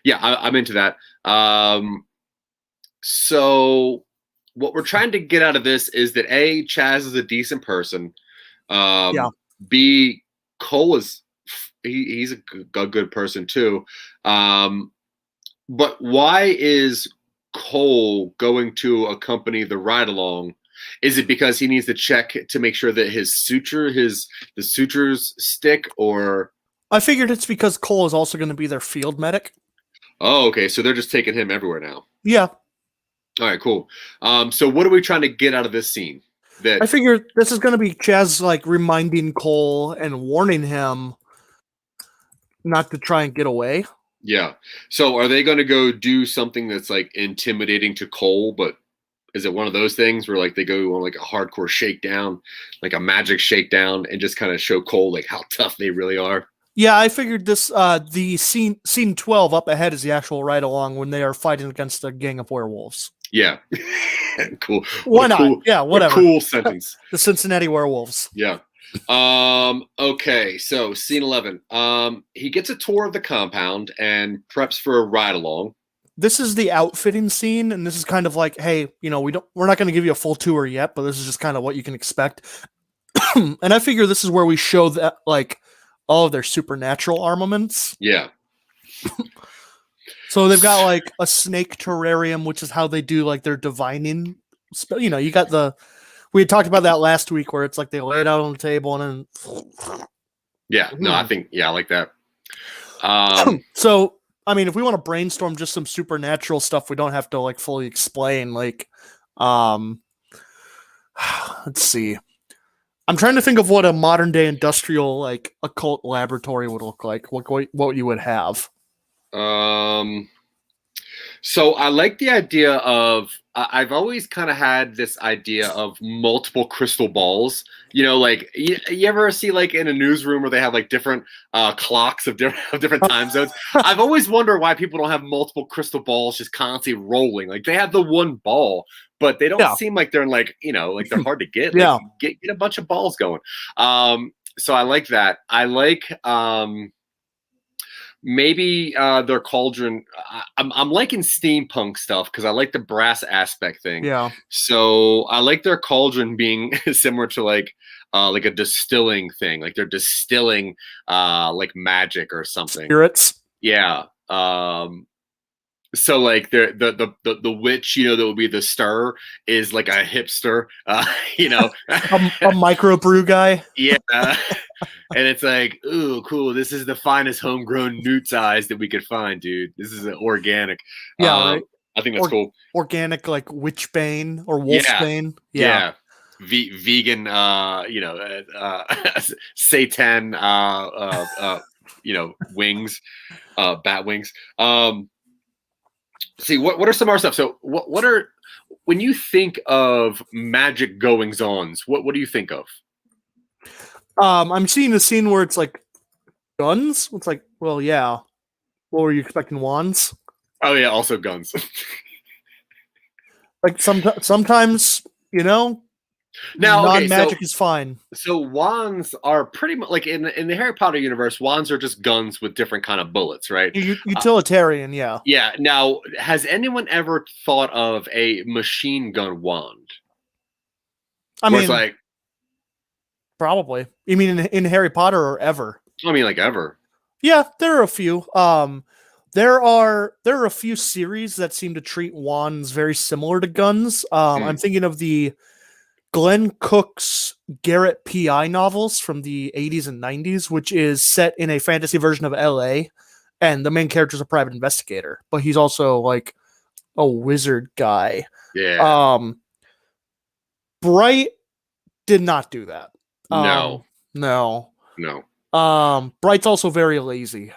Yeah, I'm into that. So what we're trying to get out of this is that A, Chaz is a decent person. B, Cole is he's a good person too. But why is Cole going to accompany the ride along? Is it because he needs to check to make sure that the sutures stick, or? I figured it's because Cole is also going to be their field medic. Oh, okay. So they're just taking him everywhere now. Yeah. All right, cool. So what are we trying to get out of this scene? I figure this is going to be Chaz like reminding Cole and warning him not to try and get away. Yeah. So are they going to go do something that's like intimidating to Cole, but is it one of those things where like they go on like a hardcore shakedown, like a magic shakedown, and just kind of show Cole like how tough they really are? Yeah, I figured this the scene 12 up ahead is the actual ride along when they are fighting against a gang of werewolves. Yeah. Cool. Why not? Cool, yeah, whatever. Cool sentence. The Cincinnati Werewolves. Yeah. Okay, so scene 11. He gets a tour of the compound and preps for a ride along. This is the outfitting scene, and this is kind of like, hey, we're not going to give you a full tour yet, but this is just kind of what you can expect. And I figure this is where we show that like all of their supernatural armaments. Yeah. So they've got like a snake terrarium, which is how they do like their divining. You got we had talked about that last week where it's like they lay it out on the table and then. Yeah, no, I think, I like that. So, I mean, if we want to brainstorm just some supernatural stuff, we don't have to like fully explain. Like, let's see. I'm trying to think of what a modern day industrial like occult laboratory would look like. What you would have. So I like the idea of, I've always kind of had this idea of multiple crystal balls, like you ever see like in a newsroom where they have like different clocks of different time zones. I've always wondered why people don't have multiple crystal balls just constantly rolling. Like they have the one ball, but they don't seem like they're like, like they're hard to get. Like, get a bunch of balls going. So I like that. I like, maybe their cauldron. I'm liking steampunk stuff because I like the brass aspect thing. Yeah. So I like their cauldron being similar to like a distilling thing. Like they're distilling like magic or something. Spirits. Yeah. So like the witch, that would be the stir is like a hipster, a microbrew guy. Yeah. And it's like, ooh, cool. This is the finest homegrown newt size that we could find, dude. This is organic. Yeah, right. I think that's cool. Organic, like witchbane or wolfbane. Yeah. Vegan, seitan, wings, bat wings. See, what are some other stuff? So what are, when you think of magic goings-ons, what do you think of? I'm seeing a scene where it's like guns. It's like, well, yeah. What were you expecting? Wands? Oh yeah, also guns. Like sometimes, now non-magic is fine. So wands are pretty much like in the Harry Potter universe. Wands are just guns with different kind of bullets, right? Utilitarian, yeah. Yeah. Now, has anyone ever thought of a machine gun wand? I mean, it's like. Probably. You mean in Harry Potter or ever? I mean, like ever. Yeah, there are a few. There are a few series that seem to treat wands very similar to guns. I'm thinking of the Glenn Cook's Garrett P.I. novels from the 80s and 90s, which is set in a fantasy version of LA, and the main character is a private investigator, but he's also like a wizard guy. Yeah. Bright did not do that. No. No. Bright's also very lazy.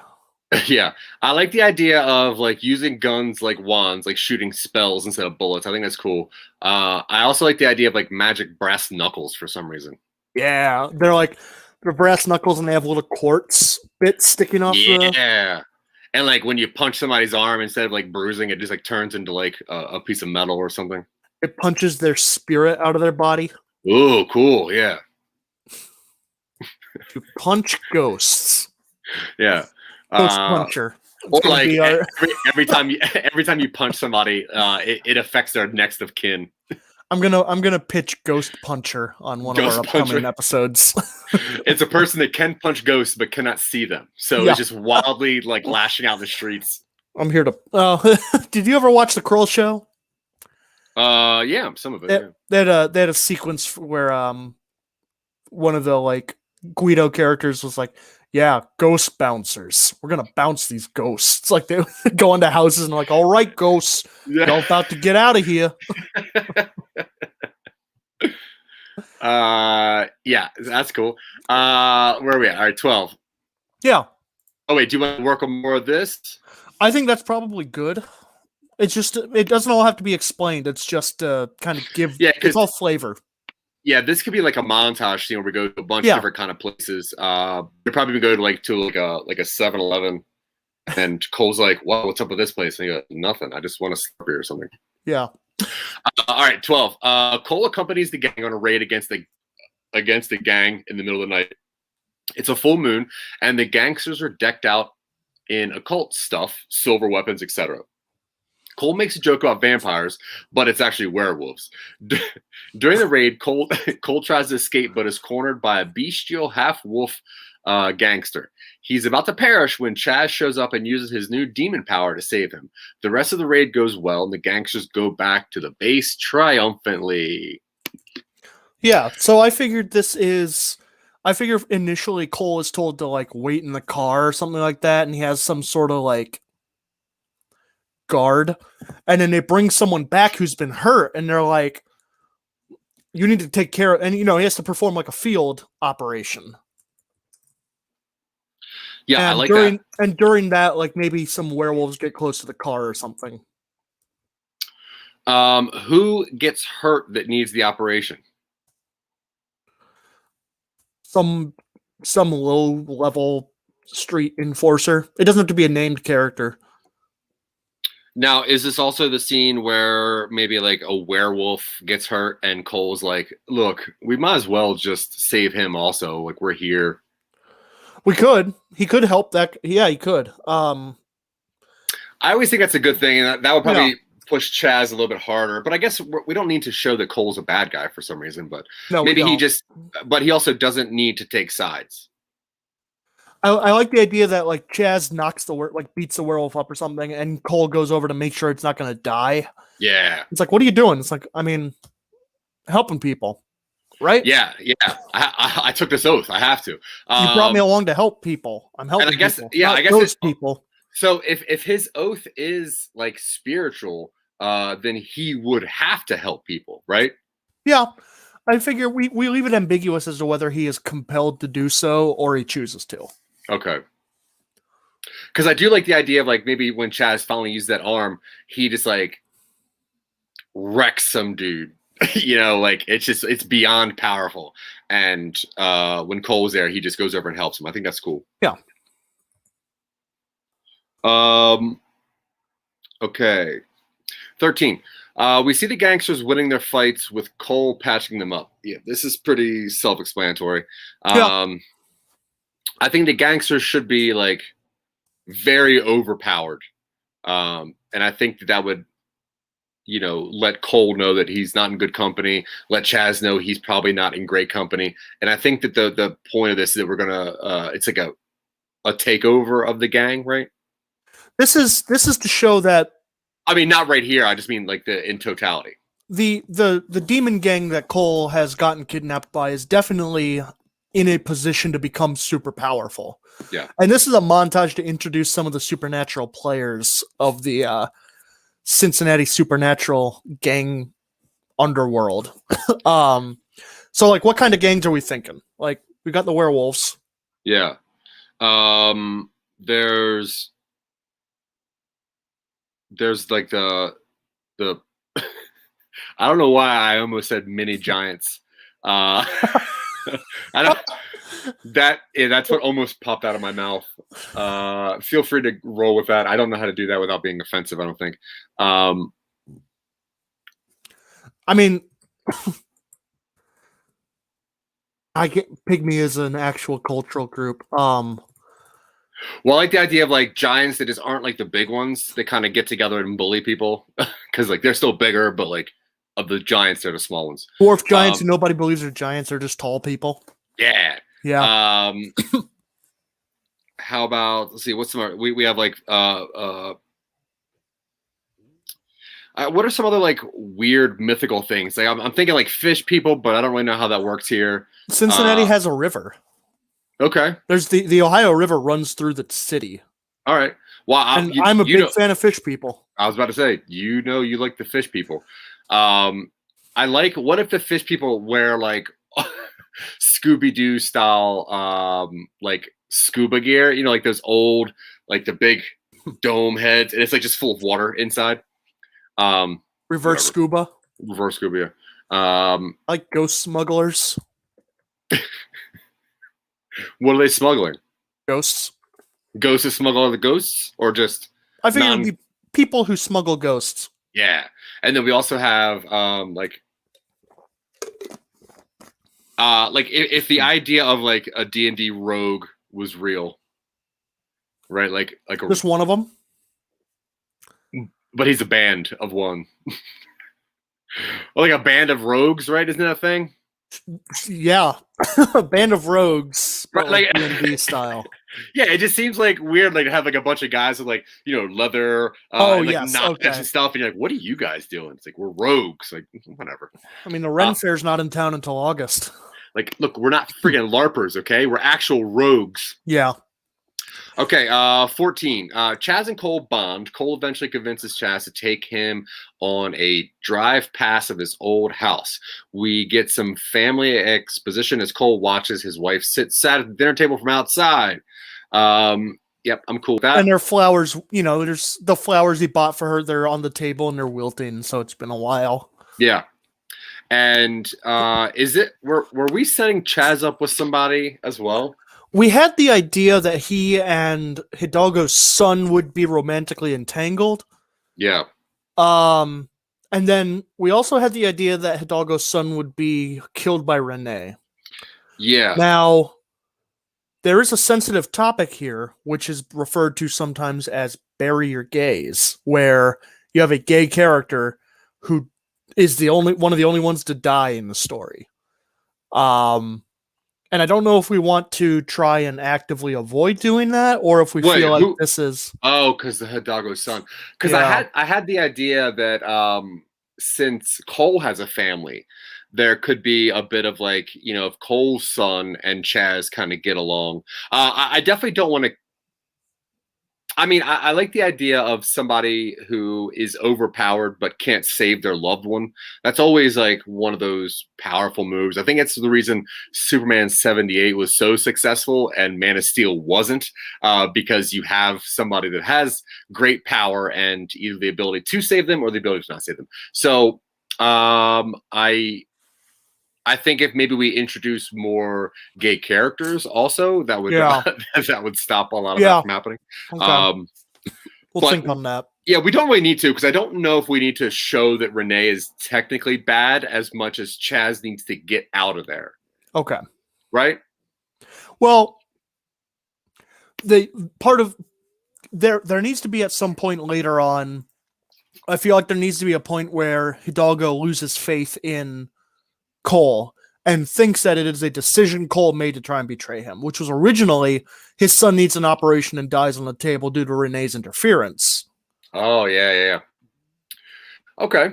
Yeah, I like the idea of like using guns like wands, like shooting spells instead of bullets. I think that's cool. I also like the idea of like magic brass knuckles for some reason. Yeah, they're brass knuckles and they have little quartz bits sticking off. Yeah, and like when you punch somebody's arm, instead of like bruising, it just like turns into like a piece of metal or something. It punches their spirit out of their body. Oh, cool! Yeah, you punch ghosts. Yeah. Ghost puncher. Or like every time you punch somebody, it affects their next of kin. I'm gonna pitch Ghost Puncher on one of our upcoming episodes. It's a person that can punch ghosts but cannot see them, so it's just wildly like lashing out in the streets. I'm here to. Did you ever watch the Kroll Show? Yeah, some of it. They had a sequence where one of the like Guido characters was like, yeah, ghost bouncers. We're gonna bounce these ghosts. It's like they go into houses and like, all right, ghosts, you're about to get out of here. Yeah, that's cool. Where are we at? All right, 12. Yeah. Oh wait, do you want to work on more of this? I think that's probably good. It's just it doesn't all have to be explained. It's just kind of give. Yeah, it's all flavor. Yeah, this could be like a montage scene where we go to a bunch of different kind of places. They're probably gonna go to like a 7-Eleven, and Cole's like, "Wow, what's up with this place?" And he goes, "Nothing. I just want a Slurpee or something." Yeah. All right, 12. Cole accompanies the gang on a raid against the gang in the middle of the night. It's a full moon, and the gangsters are decked out in occult stuff, silver weapons, etc. Cole makes a joke about vampires, but it's actually werewolves. During the raid, Cole tries to escape, but is cornered by a bestial half-wolf gangster. He's about to perish when Chaz shows up and uses his new demon power to save him. The rest of the raid goes well, and the gangsters go back to the base triumphantly. Yeah, so I figured initially Cole is told to like wait in the car or something like that, and he has some sort of like guard, and then they bring someone back who's been hurt, and they're like, you need to take care of, and he has to perform like a field operation. Yeah, and I like that. And during that, like maybe some werewolves get close to the car or something. Who gets hurt that needs the operation? Some low level street enforcer. It doesn't have to be a named character. Now, is this also the scene where maybe like a werewolf gets hurt and Cole's like, look, we might as well just save him also. Like, we're here. We could. He could help that. Yeah, he could. I always think that's a good thing. And that would probably push Chaz a little bit harder. But I guess we don't need to show that Cole's a bad guy for some reason. But maybe but he also doesn't need to take sides. I like the idea that like Chaz beats the werewolf up or something, and Cole goes over to make sure it's not going to die. Yeah, it's like, what are you doing? It's like, I mean, helping people, right? Yeah. I took this oath. I have to. You brought me along to help people. I'm helping. And I guess, people, I guess those people. So if his oath is like spiritual, then he would have to help people, right? Yeah. I figure we leave it ambiguous as to whether he is compelled to do so or he chooses to. Okay. Because I do like the idea of like maybe when Chaz finally used that arm, he just like wrecks some dude. Like it's beyond powerful. And when Cole's there, he just goes over and helps him. I think that's cool. Yeah. Okay. 13. We see the gangsters winning their fights with Cole patching them up. Yeah, this is pretty self-explanatory. I think the gangsters should be like very overpowered. And I think that would, let Cole know that he's not in good company. Let Chaz know he's probably not in great company. And I think that the point of this is that we're gonna it's like a takeover of the gang, right? This is to show that. I mean, not right here. I just mean like in totality. The demon gang that Cole has gotten kidnapped by is definitely in a position to become super powerful. Yeah. And this is a montage to introduce some of the supernatural players of the Cincinnati Supernatural gang underworld. So like, what kind of gangs are we thinking? Like, we got the werewolves. Yeah. There's like the I don't know why I almost said mini giants. I don't. That's what almost popped out of my mouth. Feel free to roll with that. I don't know how to do that without being offensive. I don't think. I mean, I get pygmy as an actual cultural group. Well, I like the idea of like giants that just aren't like the big ones. They kind of get together and bully people because like they're still bigger, but like of the giants, they're the small ones. Dwarf giants who nobody believes are giants. They're just tall people. Yeah. Yeah. How about, let's see, what's some, we have like what are some other like weird mythical things? Like I'm thinking like fish people, but I don't really know how that works here. Cincinnati has a river. Okay. There's the Ohio River runs through the city. All right. Well, I'm a big fan of fish people. I was about to say, you like the fish people. I like, what if the fish people wear like Scooby-Doo style like scuba gear, you know, like those old, like the big dome heads, and it's like just full of water inside. Reverse scuba. Reverse scuba. Like ghost smugglers. What are they smuggling? Ghosts. Ghosts to smuggle other ghosts, or just? I think it would be people who smuggle ghosts. Yeah, and then we also have like if the idea of like a D&D rogue was real, right? Like just one of them. But he's a band of one. Or like a band of rogues, right? Isn't that a thing? Yeah, a band of rogues, right, like D&D style. Yeah, it just seems like weird, like to have like a bunch of guys with like, you know, leather, and, like, yes, and stuff, and you're like, what are you guys doing? It's like, we're rogues, like whatever. I mean, the Ren Fair's not in town until August. Like, look, we're not friggin' LARPers, okay? We're actual rogues. Yeah. Okay, 14. Chaz and Cole bond. Cole eventually convinces Chaz to take him on a drive past of his old house. We get some family exposition as Cole watches his wife sit sat at the dinner table from outside. Yep, I'm cool with that. And their flowers, you know, there's the flowers he bought for her. They're on the table and they're wilting, so it's been a while. Yeah. And were we setting Chaz up with somebody as well? We had the idea that he and Hidalgo's son would be romantically entangled. Yeah. And then we also had the idea that Hidalgo's son would be killed by Renee. Yeah. Now, there is a sensitive topic here, which is referred to sometimes as bury your gays, where you have a gay character who is one of the only ones to die in the story. And I don't know if we want to try and actively avoid doing that, or if we feel like this is because the Hidalgo's son. Because I had the idea that since Cole has a family, there could be a bit of like, you know, if Cole's son and Chaz kind of get along. I definitely don't want to. I mean, I like the idea of somebody who is overpowered but can't save their loved one. That's always like one of those powerful moves. I think it's the reason Superman 78 was so successful and Man of Steel wasn't, because you have somebody that has great power and either the ability to save them or the ability to not save them. So I think if maybe we introduce more gay characters also, that would that would stop a lot of that from happening. Okay. We'll think on that. Yeah, we don't really need to, because I don't know if we need to show that Renee is technically bad as much as Chaz needs to get out of there. Okay. Right? Well, the part of there needs to be at some point later on, I feel like there needs to be a point where Hidalgo loses faith in Cole and thinks that it is a decision Cole made to try and betray him, which was originally his son needs an operation and dies on the table due to Renee's interference. Oh, yeah. Okay.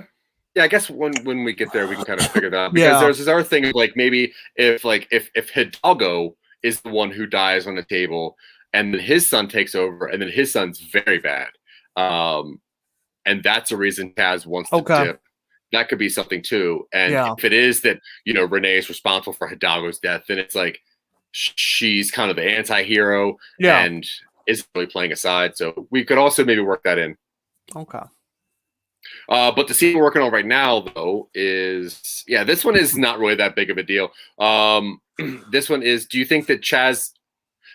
Yeah, I guess when we get there, we can kind of figure that out. Because there's this other thing of like, maybe if Hidalgo is the one who dies on the table and then his son takes over and then his son's very bad. And that's a reason Chaz wants to dip. that could be something too. And if it is that, Renee is responsible for Hidalgo's death, then it's like she's kind of the anti-hero and isn't really playing a side. So we could also maybe work that in. Okay. But the scene we're working on right now, though, is this one is not really that big of a deal. This one is. Do you think that Chaz?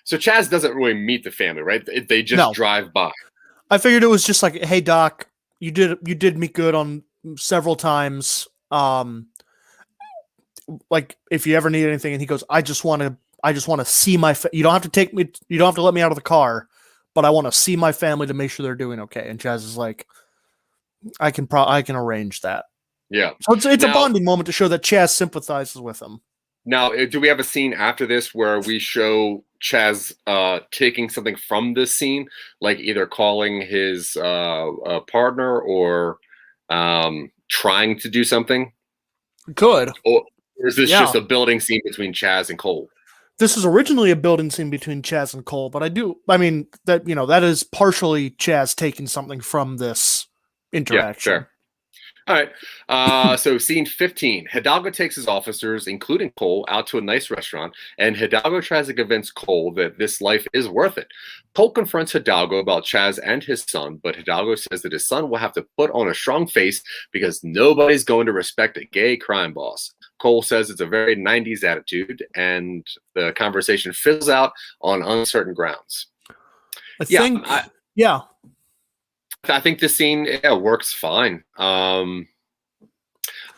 So Chaz doesn't really meet the family, right? They just drive by. I figured it was just like, hey, Doc, you did me good on several times. Like if you ever need anything, and he goes, I just want to see my. You don't have to take me. You don't have to let me out of the car, but I want to see my family to make sure they're doing okay. And Chaz is like, I can arrange that. Yeah. So it's a bonding moment to show that Chaz sympathizes with him. Now, do we have a scene after this where we show Chaz taking something from this scene, like either calling his partner or trying to do something? Good. Or is this just a building scene between Chaz and Cole? This is originally a building scene between Chaz and Cole, but that is partially Chaz taking something from this interaction. Yeah, sure. All right. So scene 15. Hidalgo takes his officers, including Cole, out to a nice restaurant, and Hidalgo tries to convince Cole that this life is worth it. Cole confronts Hidalgo about Chaz and his son, but Hidalgo says that his son will have to put on a strong face because nobody's going to respect a gay crime boss. Cole says it's a very 90s attitude, and the conversation fizzles out on uncertain grounds. I think this scene works fine. I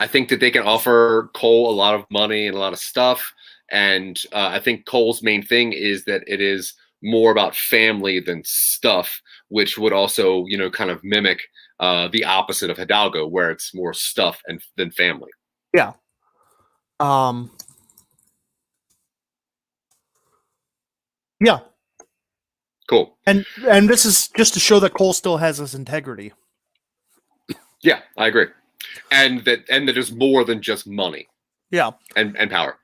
think that they can offer Cole a lot of money and a lot of stuff. And I think Cole's main thing is that it is more about family than stuff, which would also, kind of mimic the opposite of Hidalgo, where it's more stuff than family. Yeah. Yeah. Cool. And this is just to show that Cole still has his integrity. Yeah, I agree. And that there's more than just money. Yeah. And power.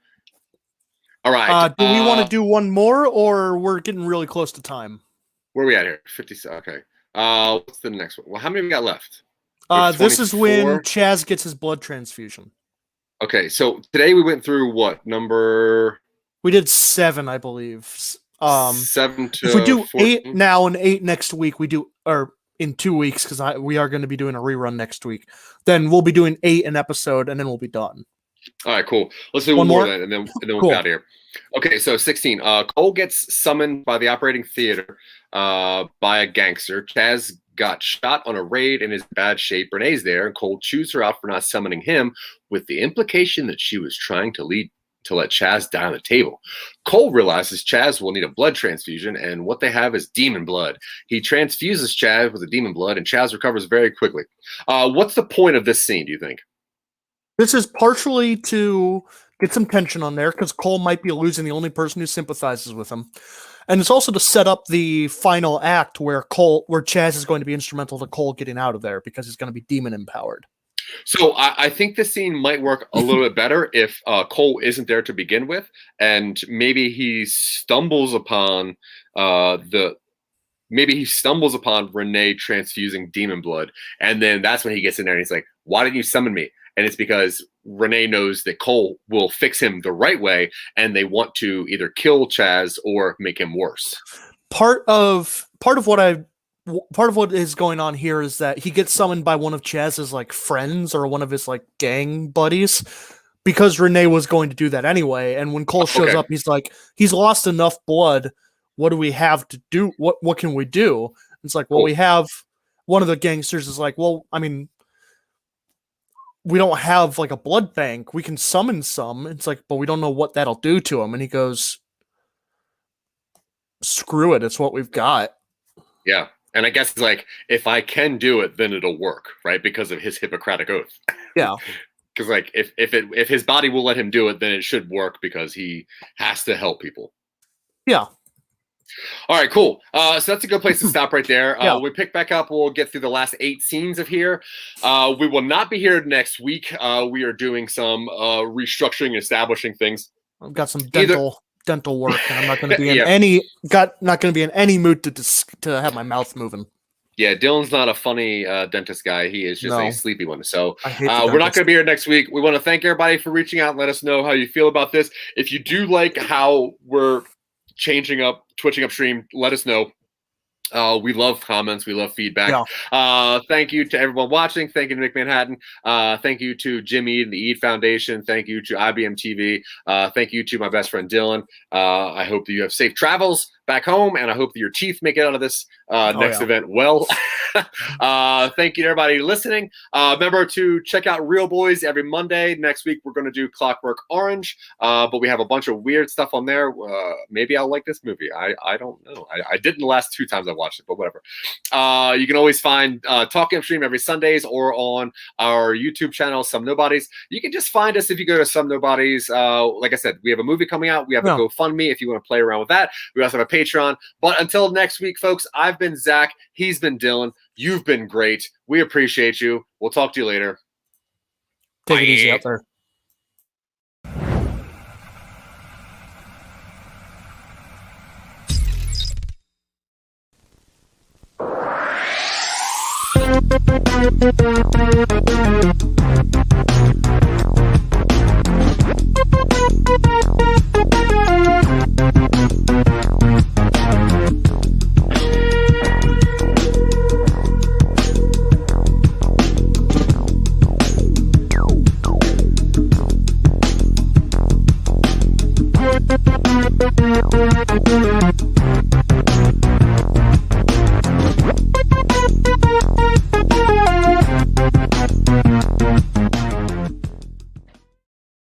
All right. Do we want to do one more, or we're getting really close to time? Where are we at here? 50. Okay. What's the next one? Well, how many we got left? This is when Chaz gets his blood transfusion. Okay, so today we went through what number? We did 7, I believe. 7 to. If we do 14? 8 now and 8 next week, we do, or in 2 weeks, because we are going to be doing a rerun next week. Then we'll be doing 8 an episode, and then we'll be done. All right, cool. Let's do one more then, and then we'll get out of here. Okay, so 16. Cole gets summoned by the operating theater by a gangster. Chaz got shot on a raid and is in bad shape. Renee's there, and Cole chews her out for not summoning him, with the implication that she was trying to let Chaz die on the table. Cole realizes Chaz will need a blood transfusion, and what they have is demon blood. He transfuses Chaz with the demon blood, and Chaz recovers very quickly. What's the point of this scene, do you think? This is partially to get some tension on there, because Cole might be losing the only person who sympathizes with him. And it's also to set up the final act where Chaz is going to be instrumental to Cole getting out of there, because he's going to be demon empowered. So I think this scene might work a little bit better if Cole isn't there to begin with, and maybe he stumbles upon Renee transfusing demon blood, and then that's when he gets in there and he's like, "Why didn't you summon me?" And it's because Renee knows that Cole will fix him the right way, and they want to either kill Chaz or make him worse. Part of what is going on here is that he gets summoned by one of Chaz's like friends or one of his like gang buddies, because Renee was going to do that anyway. And when Cole shows up, he's like, he's lost enough blood. What do we have to do? What can we do? It's like, well, we have one of the gangsters is like, well, I mean, we don't have like a blood bank. We can summon some. It's like, but we don't know what that'll do to him. And he goes, screw it. It's what we've got. Yeah. And I guess it's like, if I can do it, then it'll work, right? Because of his Hippocratic oath. Yeah. Because like, if his body will let him do it, then it should work because he has to help people. Yeah. All right, cool. So that's a good place to stop right there. Yeah. We pick back up. We'll get through the last 8 scenes of here. We will not be here next week. We are doing some restructuring and establishing things. I've got some dental work, and I'm not going to be in not going to be in any mood to have my mouth moving. Yeah, Dylan's not a funny dentist guy. He is just a sleepy one. So we're not going to be here next week. We want to thank everybody for reaching out and let us know how you feel about this. If you do like how we're changing up Twitching UpStream, let us know. We love comments. We love feedback. Yeah. Thank you to everyone watching. Thank you to Nick Manhattan. Thank you to Jimmy and the Eid Foundation. Thank you to IBM TV. Thank you to my best friend Dylan. I hope that you have safe travels back home, and I hope that your teeth make it out of this next event well. Thank you to everybody listening. Remember to check out Real Boys every Monday. Next week, we're going to do Clockwork Orange, but we have a bunch of weird stuff on there. Maybe I'll like this movie. I don't know. I didn't the last 2 times I watched it, but whatever. You can always find Talking UpStream every Sundays or on our YouTube channel, Some Nobodies. You can just find us if you go to Some Nobodies. Like I said, we have a movie coming out. We have a GoFundMe if you want to play around with that. We also have a Patreon. But until next week, folks, I've been Zach. He's been Dylan. You've been great. We appreciate you. We'll talk to you later. Take it easy out there.